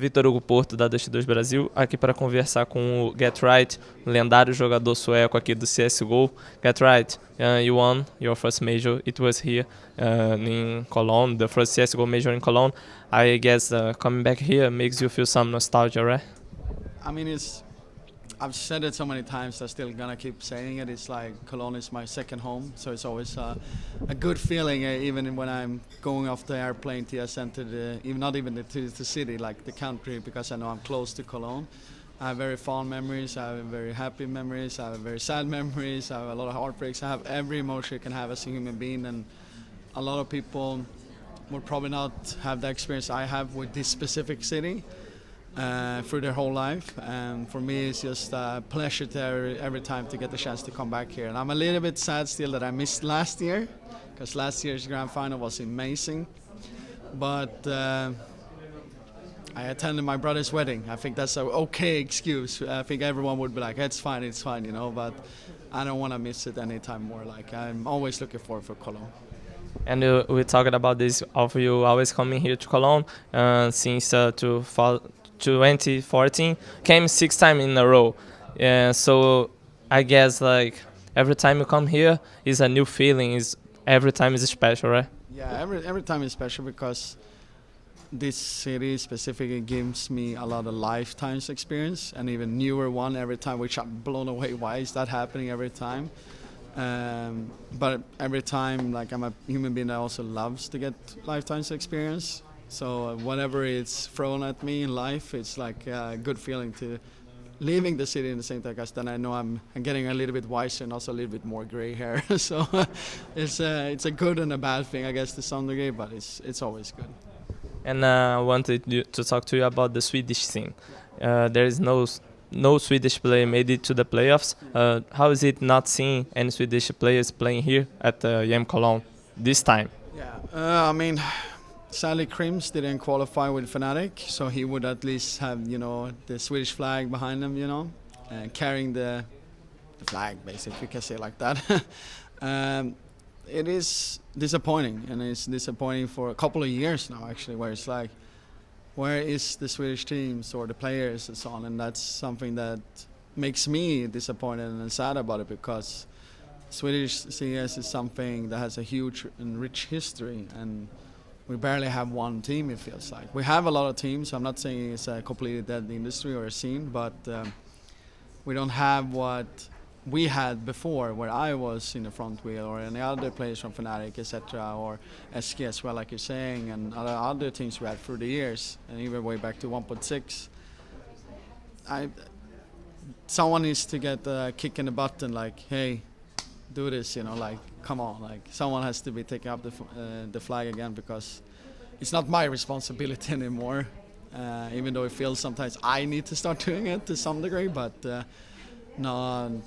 Vitor Hugo Porto, da Dust2 Brasil, aqui para conversar com o Get Right, o lendário jogador sueco aqui do CSGO. Get Right, you won your first major. It was here in Cologne, the first CSGO major in Cologne. I guess coming back here makes you feel some nostalgia, right? I mean, I've said it so many times, I'm still gonna keep saying it. It's like Cologne is my second home, so it's always a good feeling, even when I'm going off the airplane to enter not even to the city, like the country, because I know I'm close to Cologne. I have very fond memories, I have very happy memories, I have very sad memories, I have a lot of heartbreaks, I have every emotion you can have as a human being, and a lot of people would probably not have the experience I have with this specific city. Through their whole life, and for me it's just a pleasure to every time to get the chance to come back here. And I'm a little bit sad still that I missed last year, because last year's grand final was amazing, but I attended my brother's wedding. I think that's an okay excuse. I think everyone would be like, it's fine, you know, but I don't want to miss it anytime more. Like, I'm always looking forward for Cologne. And we talked about this of you always coming here to Cologne since 2014, came 6 times in a row. So I guess like every time you come here is a new feeling. Every time is special, right? Yeah, every time is special because this city specifically gives me a lot of lifetimes experience and even newer one every time, which I'm blown away. Why is that happening every time? But every time, like, I'm a human being that also loves to get lifetimes experience. So whatever it's thrown at me in life, it's like a good feeling to leaving the city in the same time, because then I know I'm getting a little bit wiser and also a little bit more gray hair. So it's a good and a bad thing, I guess, to some degree, but it's always good. And I wanted to talk to you about the Swedish scene. There is no Swedish player made it to the playoffs. How is it not seeing any Swedish players playing here at IEM Cologne this time? Yeah, I mean, sadly Krims didn't qualify with Fnatic, so he would at least have, you know, the Swedish flag behind him, you know, carrying the flag, basically, you can say it like that. It is disappointing, and it's disappointing for a couple of years now, actually, where it's like, where is the Swedish teams or the players and so on, and that's something that makes me disappointed and sad about it, because Swedish CS is something that has a huge and rich history, and we barely have one team, it feels like. We have a lot of teams, I'm not saying it's a completely dead industry or a scene, but we don't have what we had before, where I was in the front wheel, or any other players from Fnatic, etc., or SK as well, like you're saying, and other teams we had through the years, and even way back to 1.6. Someone needs to get a kick in the button, like, hey, do this, you know, like, come on, like, someone has to be taking up the flag again, because it's not my responsibility anymore, even though it feels sometimes I need to start doing it to some degree, but no,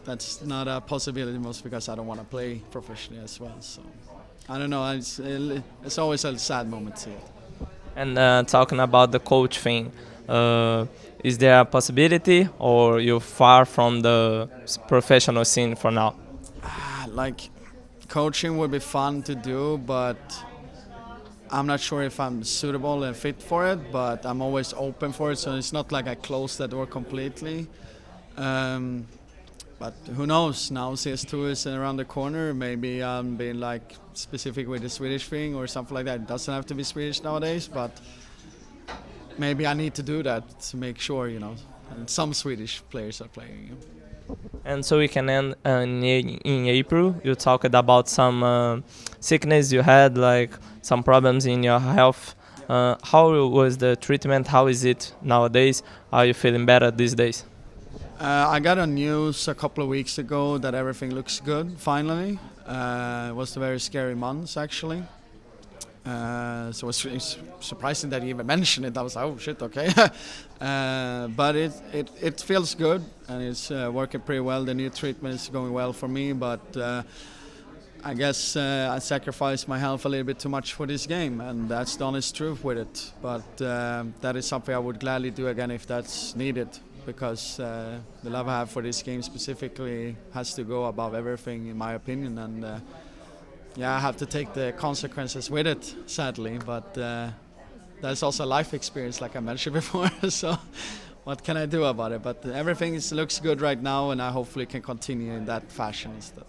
that's not a possibility, most because I don't want to play professionally as well. So I don't know, it's always a sad moment to see it. And talking about the coach thing, is there a possibility, or you're far from the professional scene for now? Like, coaching would be fun to do, but I'm not sure if I'm suitable and fit for it, but I'm always open for it, so it's not like I closed that door completely. But who knows, now CS2 is around the corner, maybe I'm being like specific with the Swedish thing or something like that. It doesn't have to be Swedish nowadays, but maybe I need to do that to make sure, you know, and some Swedish players are playing. And so we can end in April. You talked about some sickness you had, like some problems in your health. How was the treatment? How is it nowadays? Are you feeling better these days? I got a news a couple of weeks ago that everything looks good, finally. It was a very scary month, actually. So it's surprising that you even mentioned it. I was like, oh shit, okay. But it feels good, and it's working pretty well. The new treatment is going well for me, but I guess I sacrificed my health a little bit too much for this game, and that's the honest truth with it. But that is something I would gladly do again if that's needed, because the love I have for this game specifically has to go above everything, in my opinion. And yeah, I have to take the consequences with it, sadly. But that's also a life experience, like I mentioned before. So what can I do about it? But everything looks good right now, and I hopefully can continue in that fashion instead.